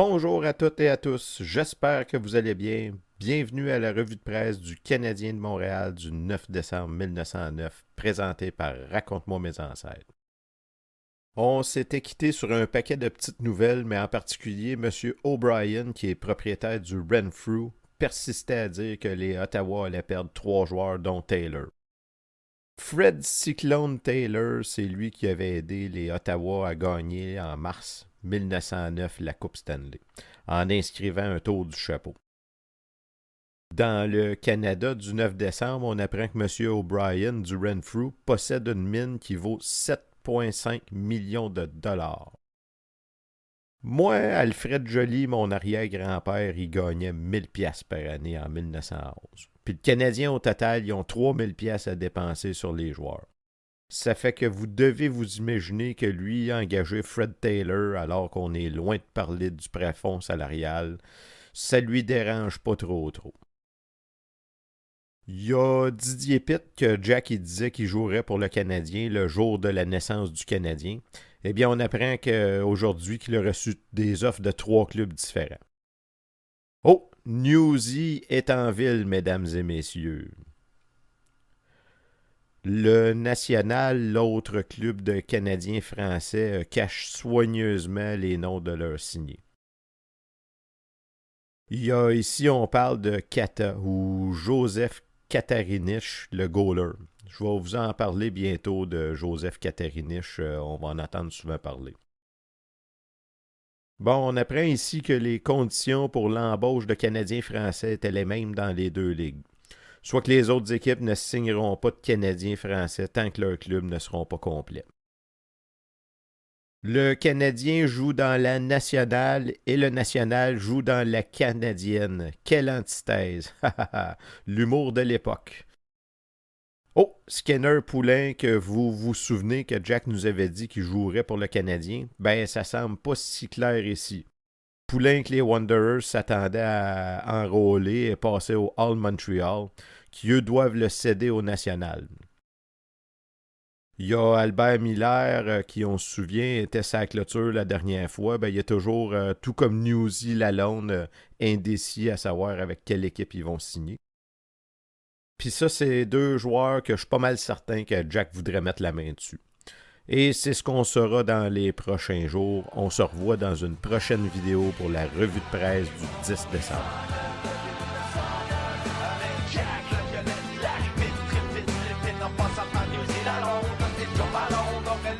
Bonjour à toutes et à tous, j'espère que vous allez bien. Bienvenue à la revue de presse du Canadien de Montréal du 9 décembre 1909, présentée par Raconte-moi mes ancêtres. On s'était quitté sur un paquet de petites nouvelles, mais en particulier M. O'Brien, qui est propriétaire du Renfrew, persistait à dire que les Ottawa allaient perdre 3 joueurs, dont Taylor. Fred Cyclone Taylor, c'est lui qui avait aidé les Ottawa à gagner en mars 1909 la Coupe Stanley, en inscrivant un tour du chapeau. Dans le Canada du 9 décembre, on apprend que M. O'Brien du Renfrew possède une mine qui vaut 7,5 millions de dollars. Moi, Alfred Joly, mon arrière-grand-père, il gagnait 1000 pièces par année en 1911. Puis le Canadien, au total, ils ont 3000 pièces à dépenser sur les joueurs. Ça fait que vous devez vous imaginer que lui a engagé Fred Taylor alors qu'on est loin de parler du plafond salarial. Ça lui dérange pas trop. Il y a Didier Pitt que Jack il disait qu'il jouerait pour le Canadien le jour de la naissance du Canadien. Eh bien, on apprend qu'aujourd'hui qu'il a reçu des offres de 3 clubs différents. Oh, Newsy est en ville, mesdames et messieurs. Le National, l'autre club de Canadiens français, cache soigneusement les noms de leurs signés. Ici, on parle de Kata ou Joseph Katarinich, le goaler. Je vais vous en parler bientôt de Joseph Katarinich, on va en entendre souvent parler. Bon, on apprend ici que les conditions pour l'embauche de Canadiens français étaient les mêmes dans les deux ligues. Soit que les autres équipes ne signeront pas de Canadiens français tant que leurs clubs ne seront pas complets. Le Canadien joue dans la nationale et le national joue dans la canadienne. Quelle antithèse! L'humour de l'époque. Oh, Skinner Poulain, que vous vous souvenez que Jack nous avait dit qu'il jouerait pour le Canadien, ben ça semble pas si clair ici. Poulain que les Wanderers s'attendaient à enrôler et passer au All Montreal, qui eux doivent le céder au national. Il y a Albert Miller, qui, on se souvient, était sa clôture la dernière fois. Ben, il est toujours, tout comme Newsy Lalonde, indécis à savoir avec quelle équipe ils vont signer. Puis ça, c'est 2 joueurs que je suis pas mal certain que Jack voudrait mettre la main dessus. Et c'est ce qu'on saura dans les prochains jours. On se revoit dans une prochaine vidéo pour la revue de presse du 10 décembre. Jack, la violette, la vite, très vite, en passant par New Zealand, on est sur ballon, donc elle